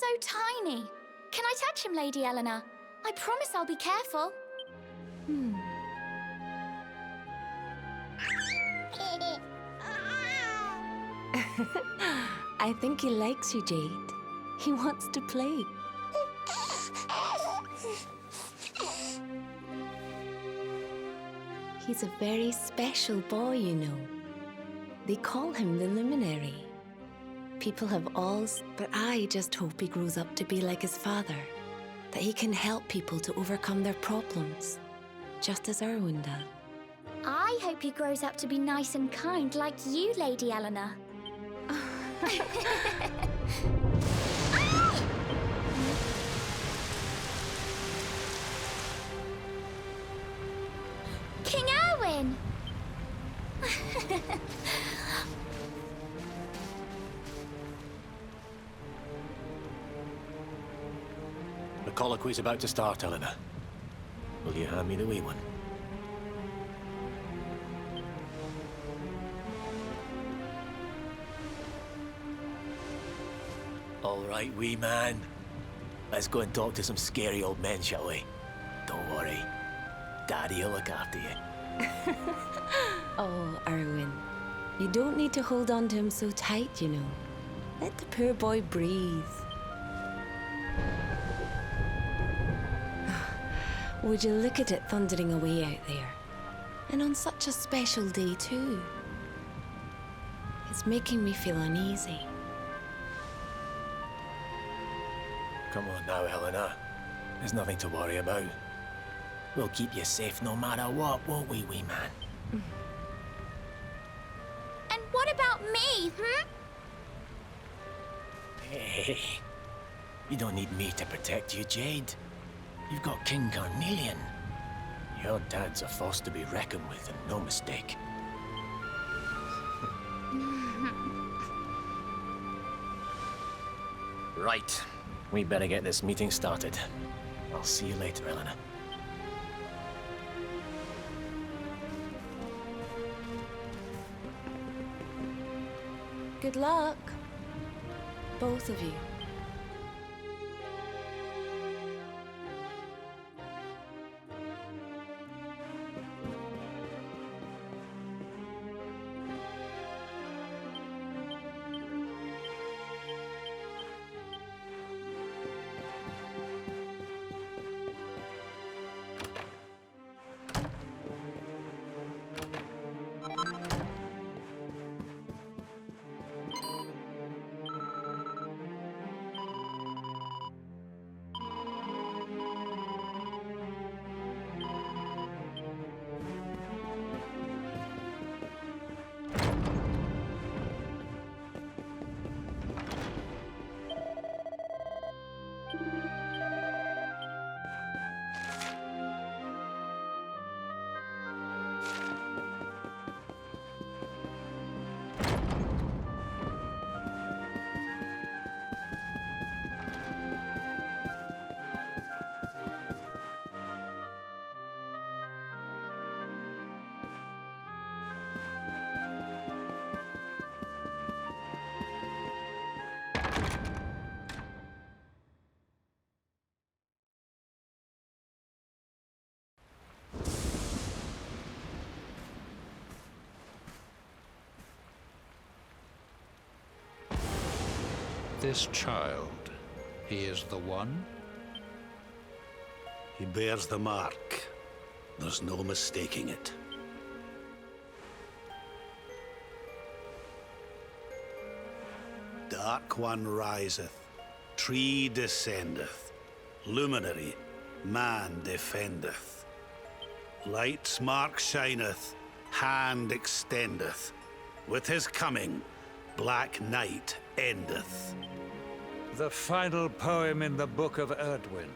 so tiny. Can I touch him, Lady Eleanor? I promise I'll be careful. I think he likes you, Jade. He wants to play. He's a very special boy, you know. They call him the Luminary. People have alls, but I just hope he grows up to be like his father. That he can help people to overcome their problems, just as Erwin does. I hope he grows up to be nice and kind like you, Lady Eleanor. King Erwin! The colloquy's about to start, Eleanor. Will you hand me the wee one? All right, wee man. Let's go and talk to some scary old men, shall we? Don't worry. Daddy'll look after you. Oh, Erwin. You don't need to hold on to him so tight, you know. Let the poor boy breathe. Would you look at it thundering away out there? And on such a special day, too. It's making me feel uneasy. Come on now, Eleanor. There's nothing to worry about. We'll keep you safe no matter what, won't we, wee man? And what about me, Hey, you don't need me to protect you, Jade. You've got King Carnelian. Your dad's a force to be reckoned with, and no mistake. Right. We better get this meeting started. I'll see you later, Eleanor. Good luck, both of you. This child, he is the one? He bears the mark. There's no mistaking it. Dark One riseth, tree descendeth, luminary, man defendeth. Light's mark shineth, hand extendeth. With his coming, black night endeth. The final poem in the Book of Erdwin.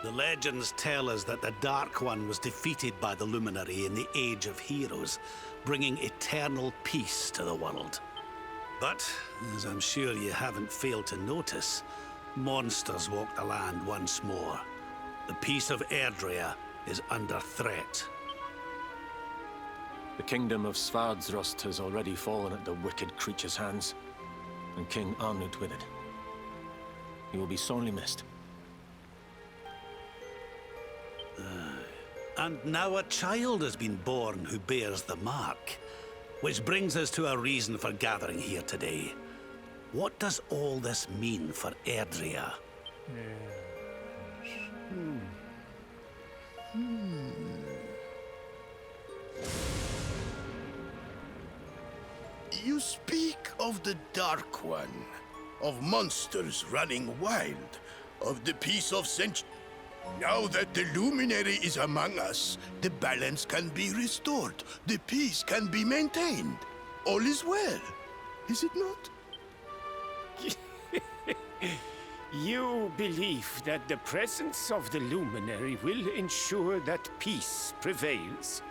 The legends tell us that the Dark One was defeated by the Luminary in the Age of Heroes, bringing eternal peace to the world. But, as I'm sure you haven't failed to notice, monsters walk the land once more. The peace of Erdrea is under threat. The kingdom of Svardsrust has already fallen at the wicked creature's hands, and King Arnut with it. He will be sorely missed. And now a child has been born who bears the mark. Which brings us to our reason for gathering here today. What does all this mean for Erdrea? You speak of the Dark One, of monsters running wild, of the peace of centuries. Now that the Luminary is among us, the balance can be restored, the peace can be maintained. All is well, is it not? You believe that the presence of the Luminary will ensure that peace prevails?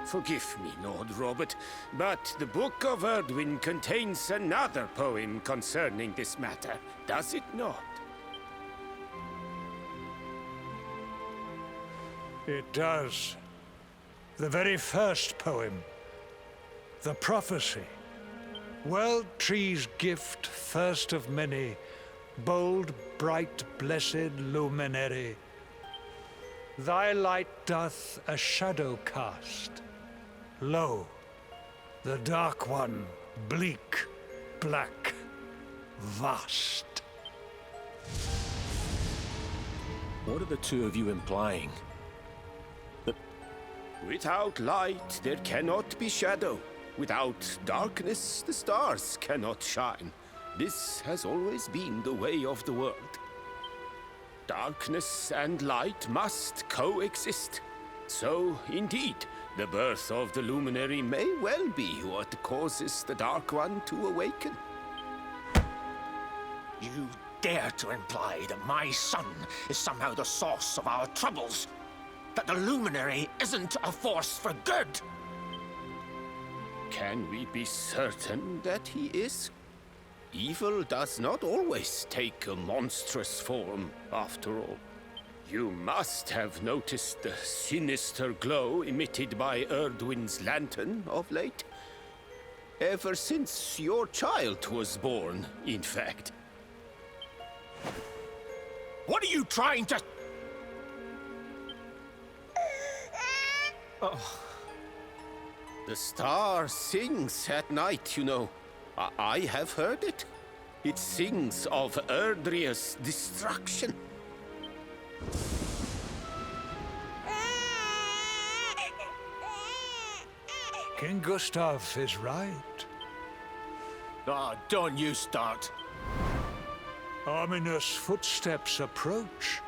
Forgive me, Lord Robert, but the Book of Erdwin contains another poem concerning this matter, does it not? It does. The very first poem. The prophecy. World tree's gift, first of many. Bold, bright, blessed luminary. Thy light doth a shadow cast. Lo, the Dark One, bleak, black, vast. What are the two of you implying? Without light, there cannot be shadow. Without darkness, the stars cannot shine. This has always been the way of the world. Darkness and light must coexist. So, indeed, the birth of the Luminary may well be what causes the Dark One to awaken. You dare to imply that my son is somehow the source of our troubles? That the Luminary isn't a force for good? Can we be certain that he is? Evil does not always take a monstrous form, after all. You must have noticed the sinister glow emitted by Erdwin's lantern of late. Ever since your child was born, in fact. What are you trying to... The star sings at night, you know. I have heard it. It sings of Erdrea's destruction. King Gustav is right. Oh, don't you start. Ominous footsteps approach.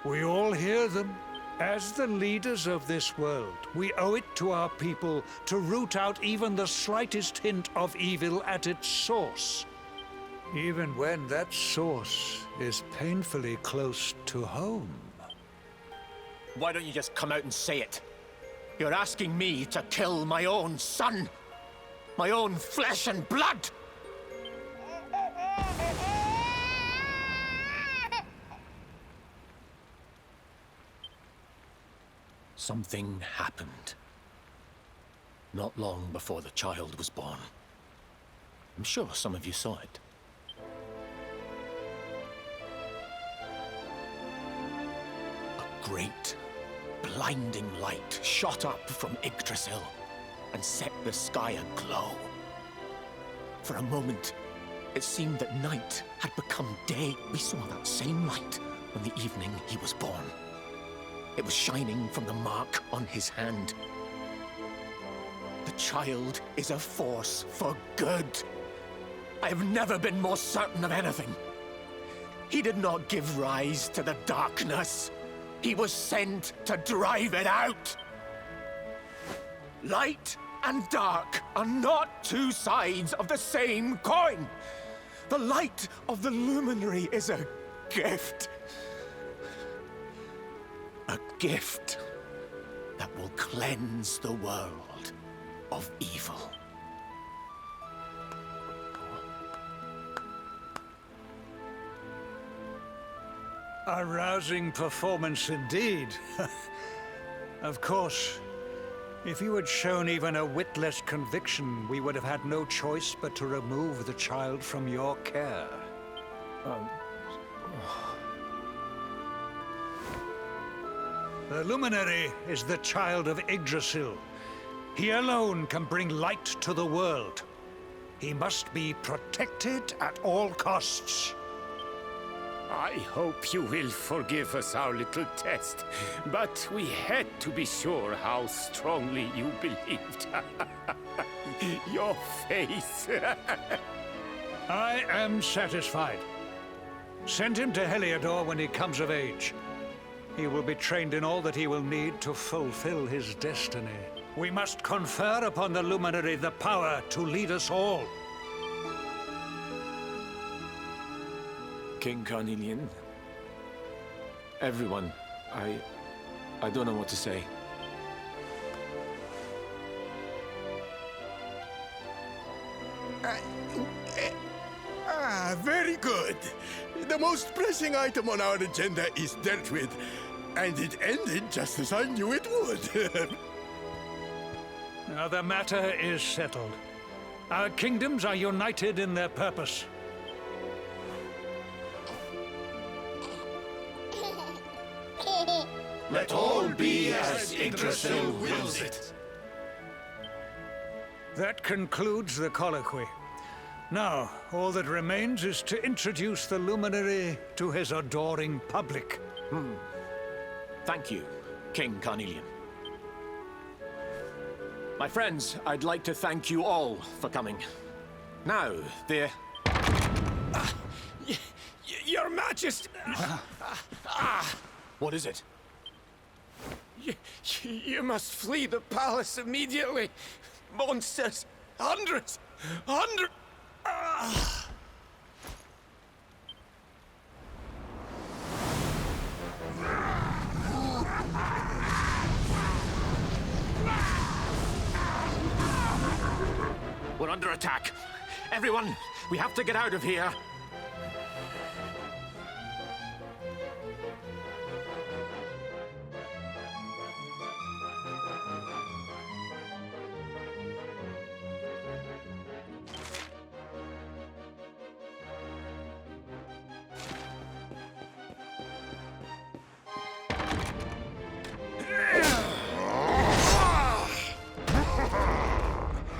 We all hear them. As the leaders of this world, we owe it to our people to root out even the slightest hint of evil at its source. Even when that source is painfully close to home. Why don't you just come out and say it? You're asking me to kill my own son. My own flesh and blood. Something happened. Not long before the child was born. I'm sure some of you saw it. A great, blinding light shot up from Yggdrasil and set the sky aglow. For a moment, it seemed that night had become day. We saw that same light on the evening he was born. It was shining from the mark on his hand. The child is a force for good. I have never been more certain of anything. He did not give rise to the darkness. He was sent to drive it out. Light and dark are not two sides of the same coin. The light of the Luminary is a gift. A gift that will cleanse the world of evil. A rousing performance indeed. Of course, if you had shown even a whit less conviction, we would have had no choice but to remove the child from your care. The Luminary is the child of Yggdrasil. He alone can bring light to the world. He must be protected at all costs. I hope you will forgive us our little test, but we had to be sure how strongly you believed. Your face. I am satisfied. Send him to Heliodor when he comes of age. He will be trained in all that he will need to fulfill his destiny. We must confer upon the Luminary the power to lead us all. King Carnelian. Everyone. I don't know what to say. Very good. The most pressing item on our agenda is dealt with, and it ended just as I knew it would. Now the matter is settled. Our kingdoms are united in their purpose. Let all be as Yggdrasil wills it. That concludes the colloquy. Now, all that remains is to introduce the Luminary to his adoring public. Thank you, King Carnelian. My friends, I'd like to thank you all for coming. Now, Your Majesty! What is it? You must flee the palace immediately. Monsters! Hundreds! We're under attack. Everyone, we have to get out of here.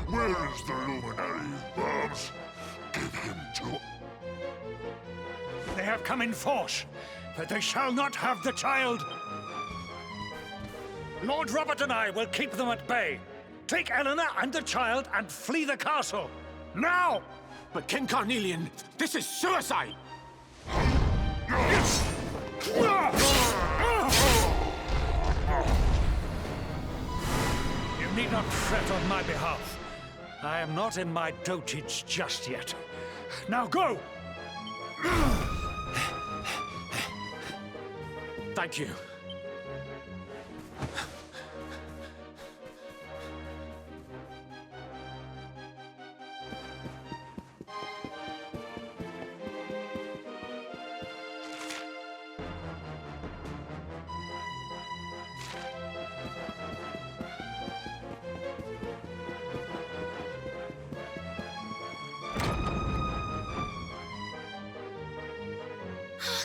Where is the Luminary, Babs? Give him to... They have come in force, but they shall not have the child. Lord Robert and I will keep them at bay. Take Eleanor and the child and flee the castle. Now! But King Carnelian, this is suicide! You need not fret on my behalf. I am not in my dotage just yet. Now go! Thank you.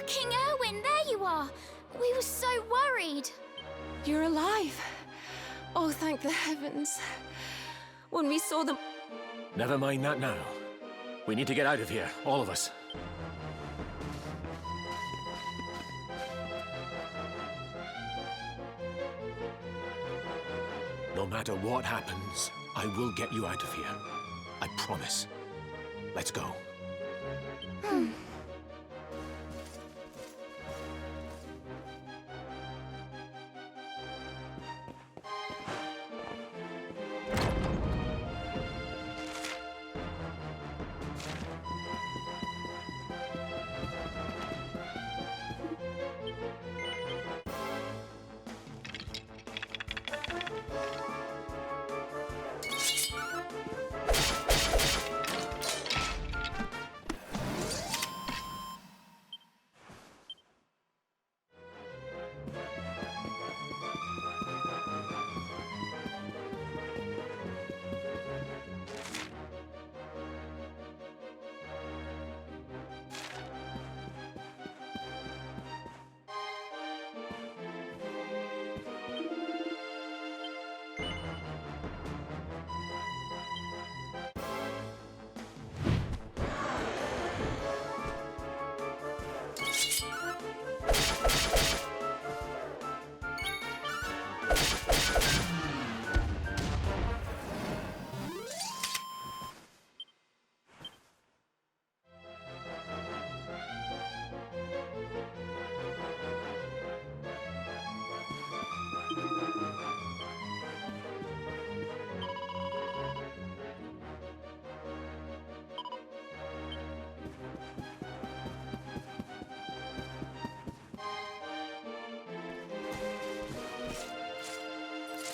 King Erwin, there you are. We were so worried. You're alive. Oh, thank the heavens. When we saw them... Never mind that now. We need to get out of here, all of us. No matter what happens, I will get you out of here. I promise. Let's go.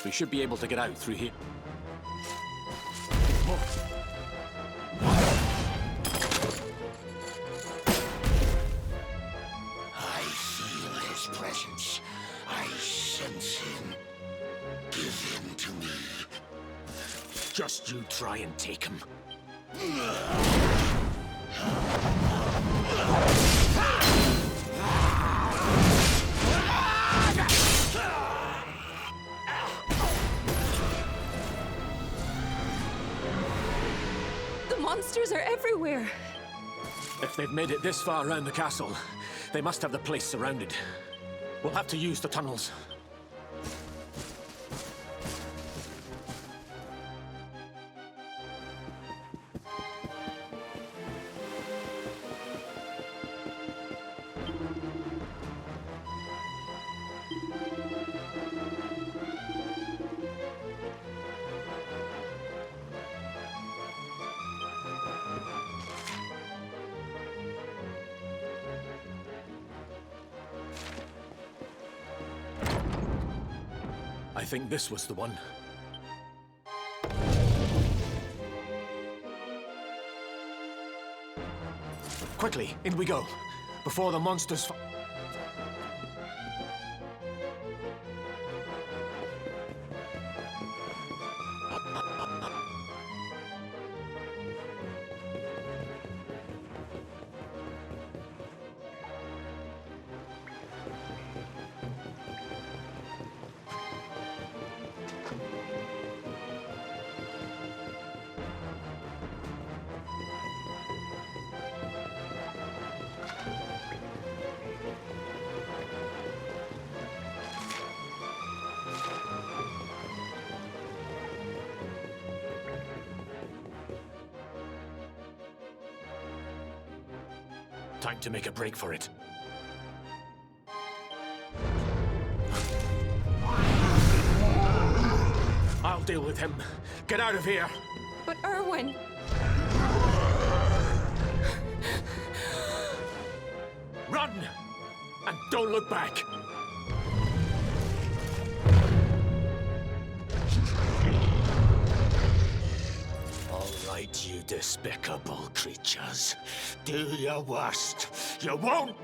We should be able to get out through here. I feel his presence. I sense him. Give him to me. Just you try and take him. The monsters are everywhere. If they've made it this far around the castle, they must have the place surrounded. We'll have to use the tunnels. I think this was the one. Quickly, in we go, before the monsters... Time to make a break for it. I'll deal with him. Get out of here! But Erwin... Run! And don't look back! All right, you despicable creatures. Do your worst. You won't!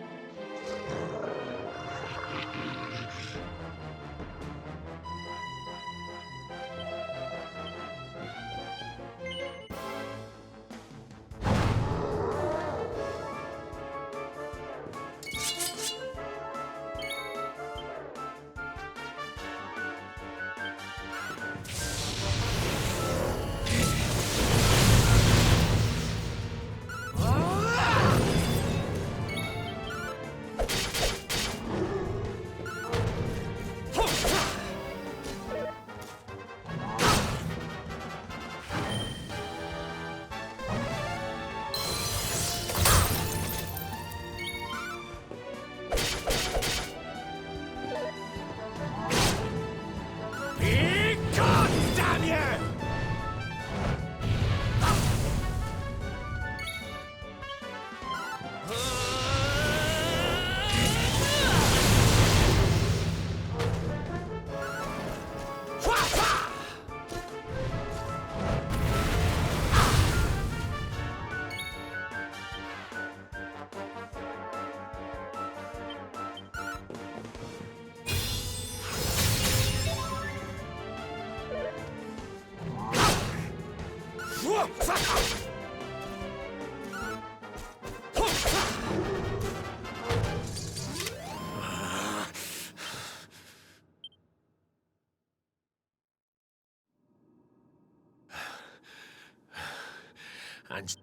And...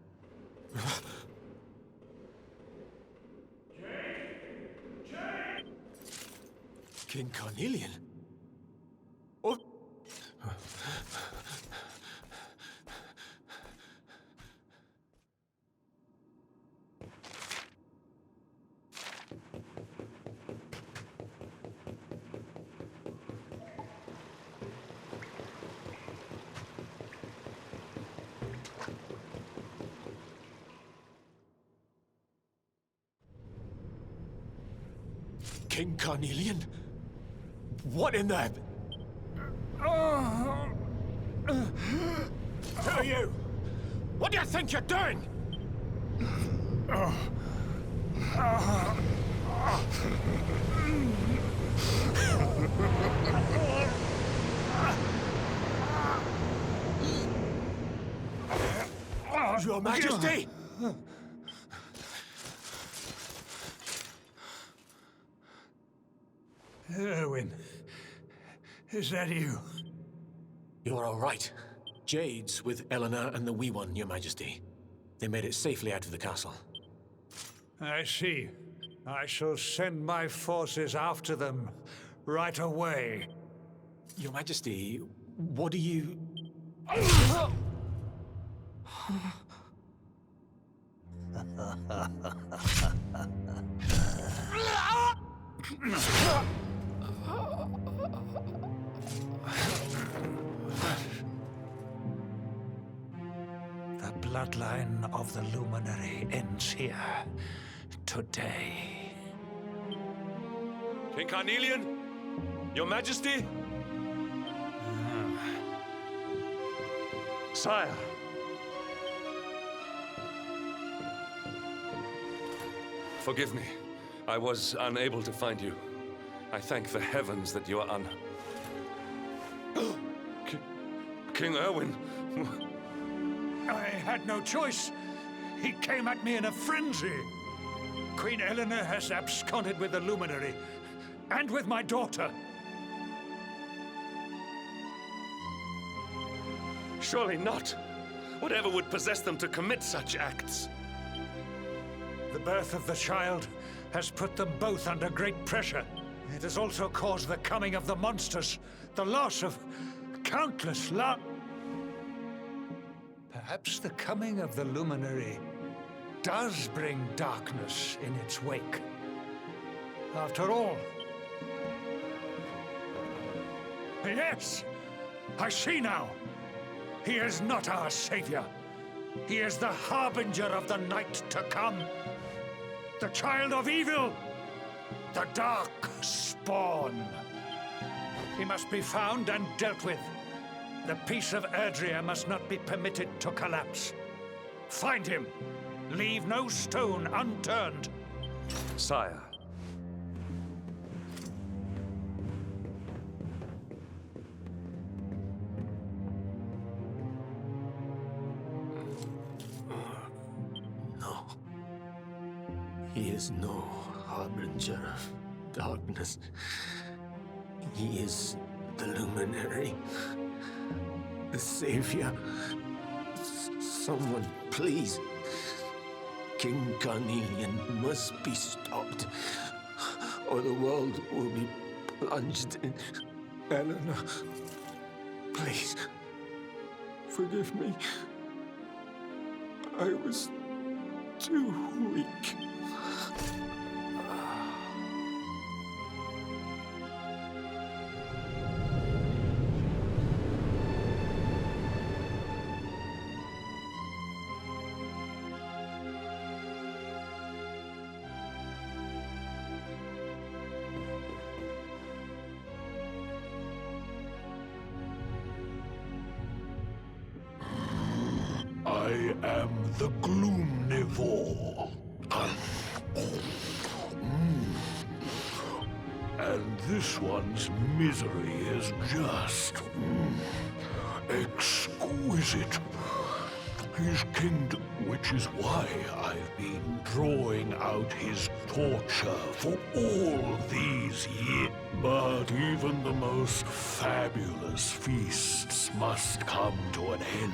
King Carnelian? Oh... King Carnelian? What in the... Who are you? What do you think you're doing? Your Majesty! Erwin, is that you? You're all right. Jade's with Eleanor and the Wee One, Your Majesty. They made it safely out of the castle. I see. I shall send my forces after them right away. Your Majesty, what do you... The bloodline of the Luminary ends here today. King Carnelian? Your Majesty? Sire. Forgive me. I was unable to find you. I thank the heavens that you are King Erwin. I had no choice. He came at me in a frenzy. Queen Eleanor has absconded with the Luminary, and with my daughter. Surely not. Whatever would possess them to commit such acts? The birth of the child has put them both under great pressure. It has also caused the coming of the monsters, the loss of countless lives. Perhaps the coming of the Luminary does bring darkness in its wake. After all... Yes! I see now! He is not our savior. He is the harbinger of the night to come. The child of evil. The dark spawn. He must be found and dealt with. The peace of Erdrea must not be permitted to collapse. Find him. Leave no stone unturned. Sire. No. He is no harbinger of darkness. He is the Luminary. The Savior. Someone, please. King Carnelian must be stopped, or the world will be plunged in... Eleanor, please, forgive me. I was too weak. I am the Gloomnivore. And this one's misery is just exquisite. His kingdom, which is why I've been drawing out his torture for all these years. But even the most fabulous feasts must come to an end.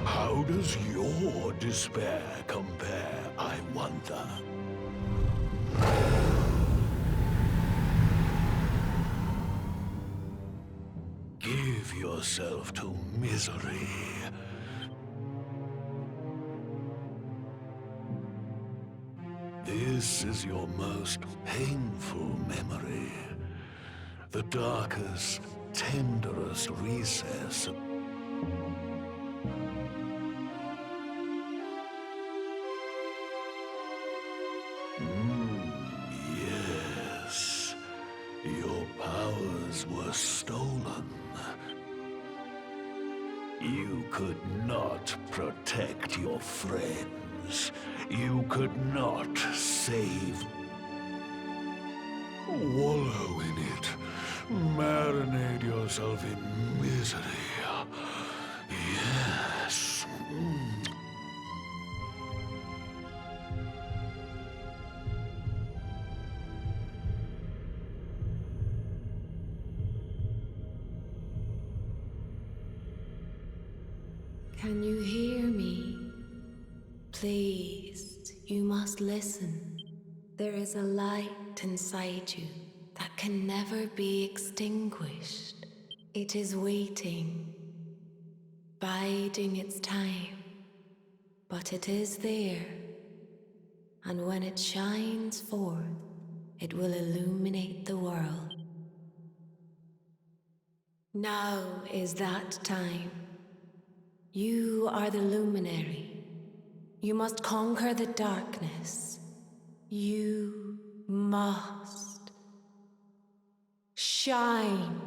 How does your despair compare, I wonder? Give yourself to misery. This is your most painful memory. The darkest, tenderest recess. Yes, your powers were stolen. You could not protect your friends. You could not save. Wallow in it. Marinate yourself in misery. Yes. Can you hear me? Please, you must listen. There is a light inside you that can never be extinguished. It is waiting, biding its time. But it is there, and when it shines forth, it will illuminate the world. Now is that time. You are the luminary. You must conquer the darkness. You must shine.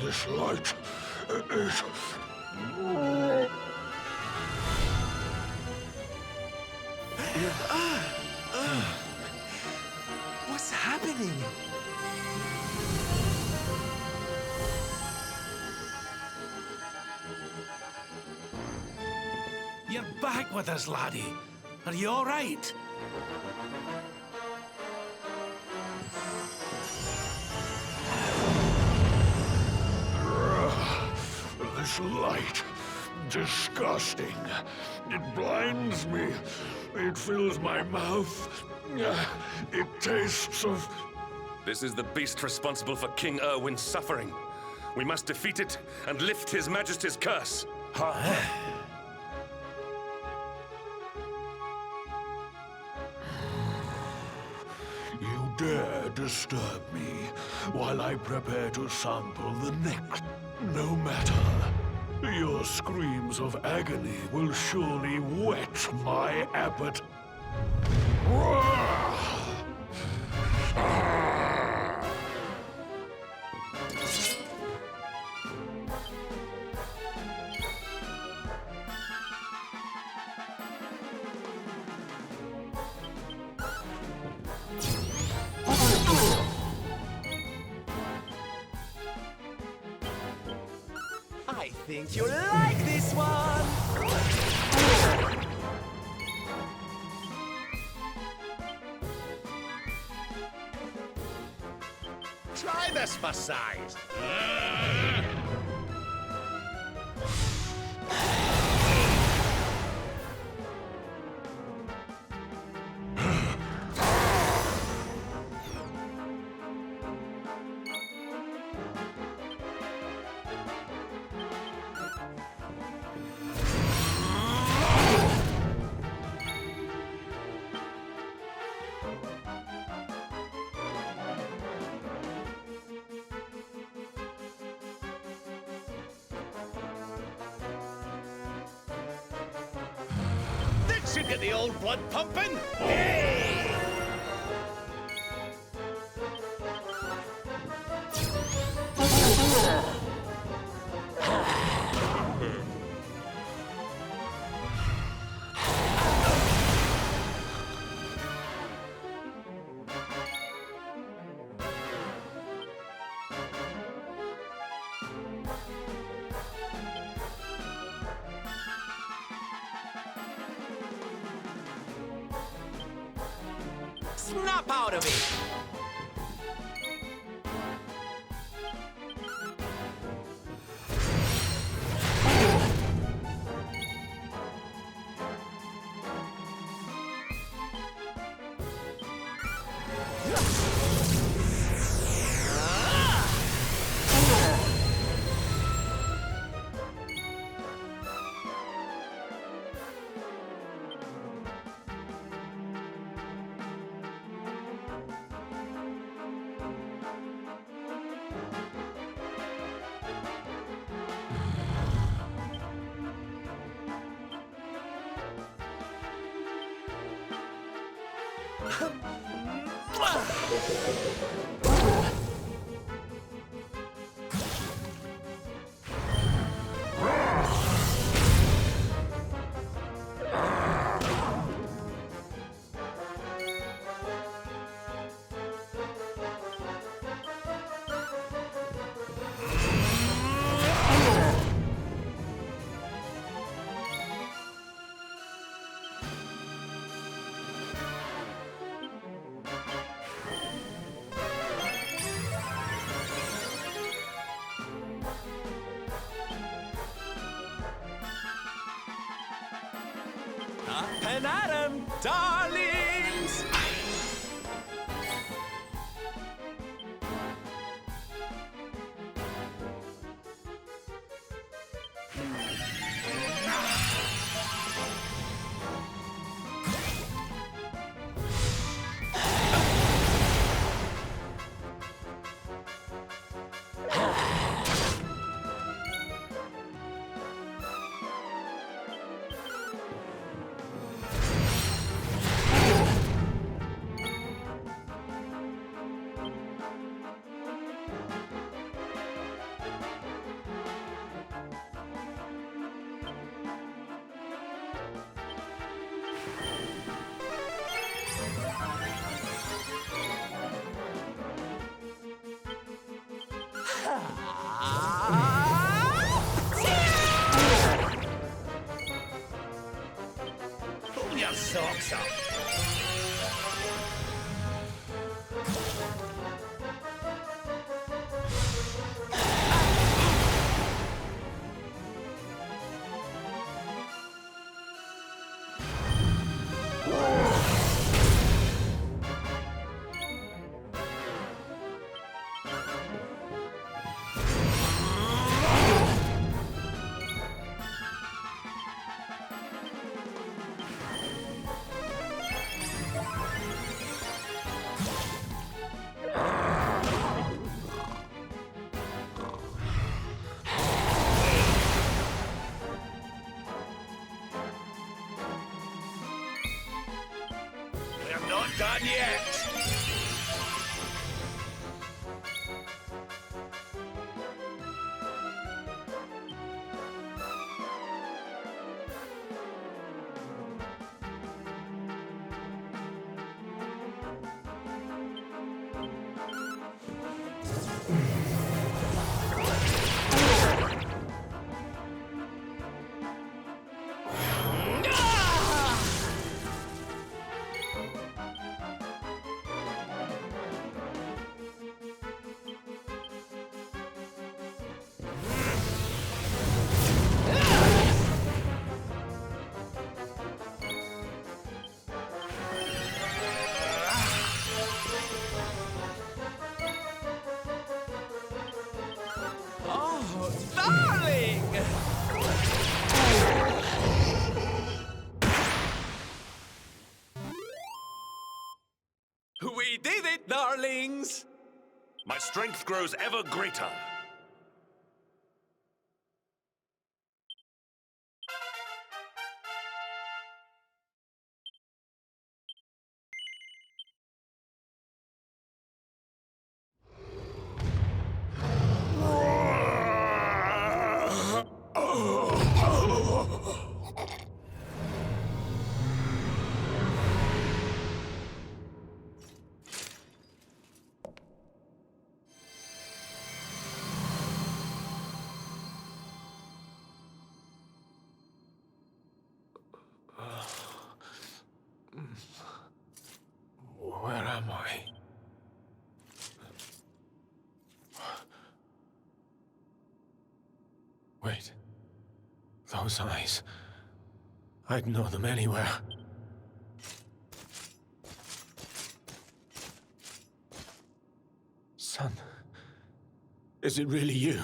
This light is... What's happening? You're back with us, laddie. Are you all right? This light. Disgusting. It blinds me. It fills my mouth. It tastes of... This is the beast responsible for King Erwin's suffering. We must defeat it and lift His Majesty's curse. You dare disturb me while I prepare to sample the next. No matter. Your screams of agony will surely whet my appetite. I think you'll like this one! Try this for size. Should get the old blood pumping. Hey! Snap out of it! Up and at 'em, darlings! Pull your socks up. We're not done yet. Oh, darling! We did it, darlings! My strength grows ever greater. Where am I? Wait. Those eyes. I'd know them anywhere. Son, is it really you?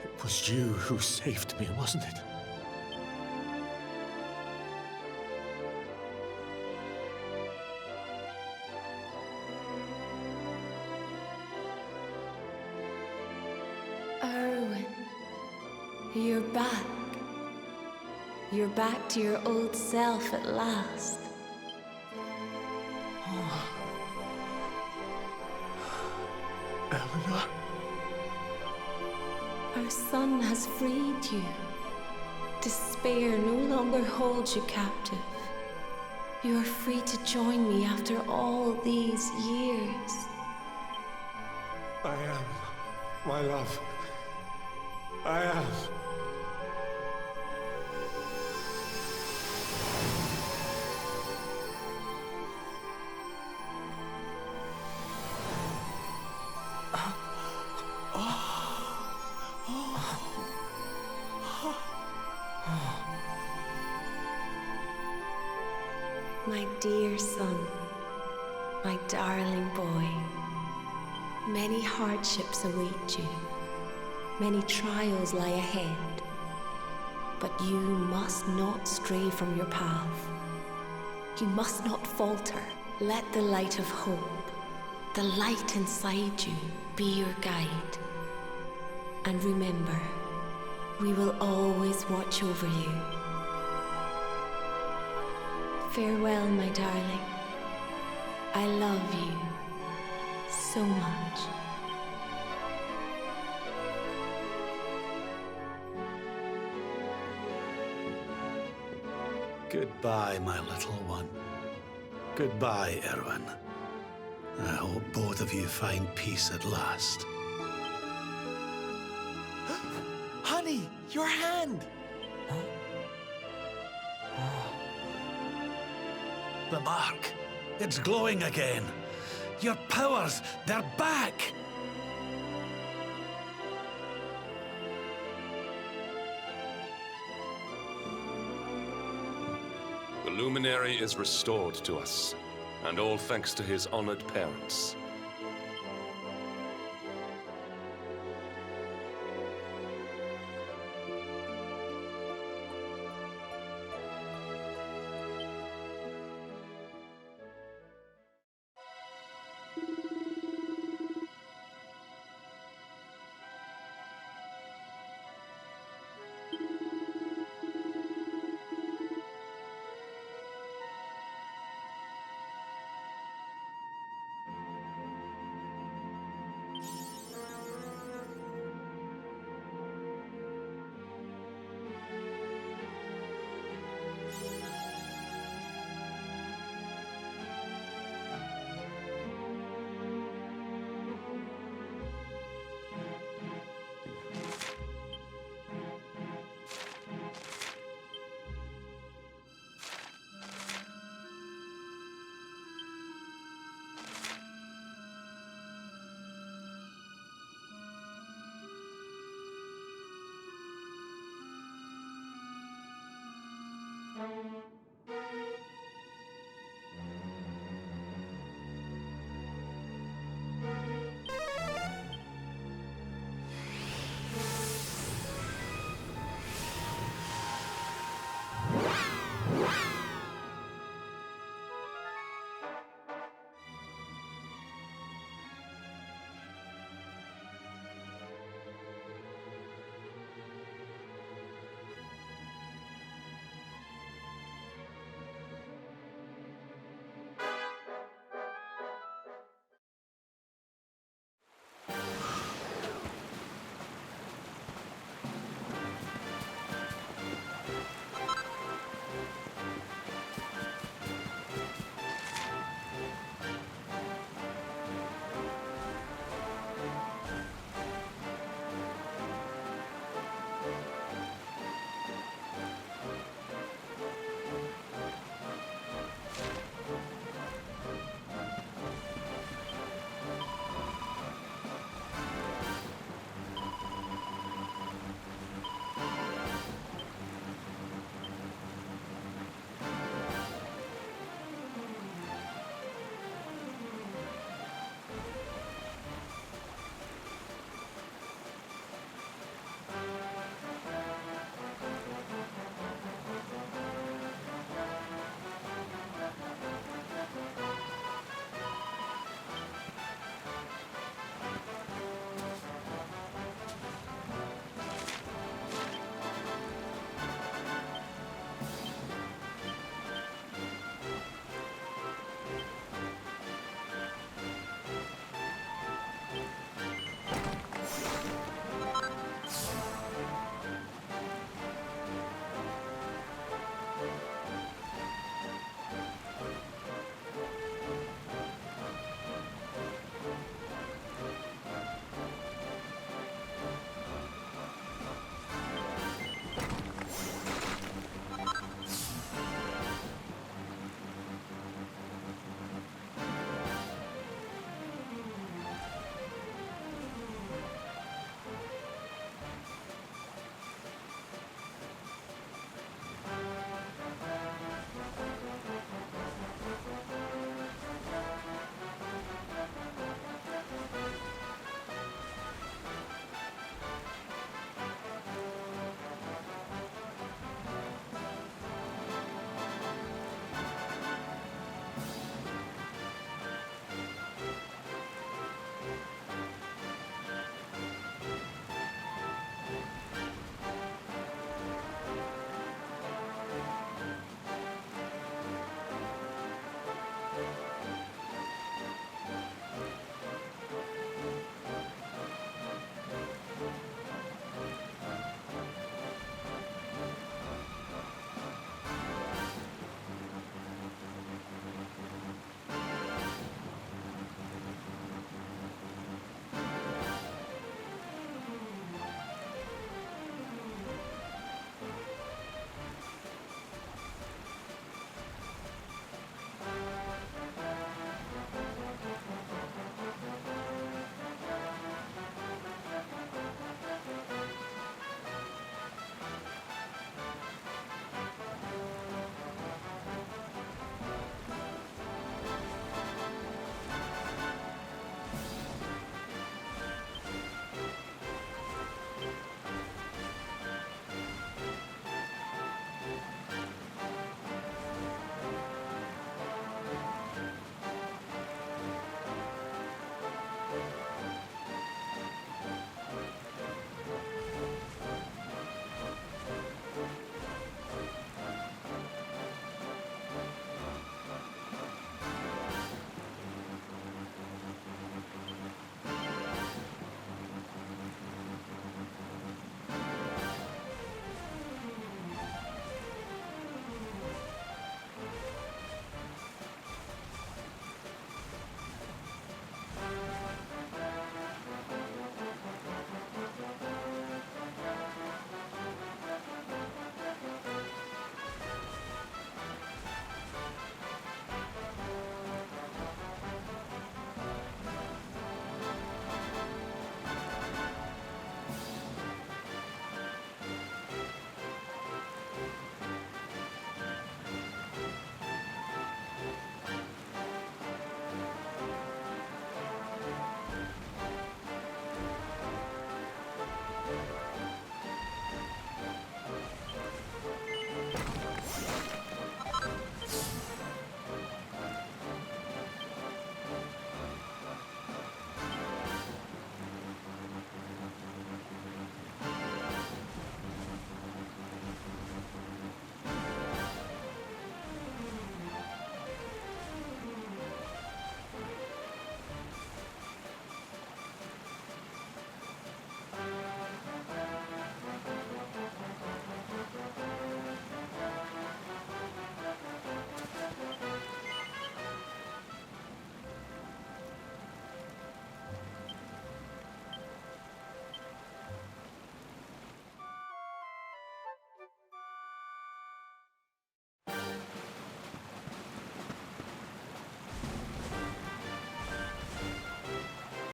It was you who saved me, wasn't it? Erwin, you're back. You're back to your old self at last. Eleanor? Our son has freed you. Despair no longer holds you captive. You are free to join me after all these years. I am, my love. I am. My dear son, my darling boy, many hardships await you, many trials lie ahead, but you must not stray from your path. You must not falter. Let the light of hope, the light inside you, be your guide. And remember, we will always watch over you. Farewell, my darling. I love you so much. Goodbye, my little one. Goodbye, Erwin. I hope both of you find peace at last. Honey, your hand! The mark. It's glowing again. Your powers, they're back! The luminary is restored to us, and all thanks to his honored parents.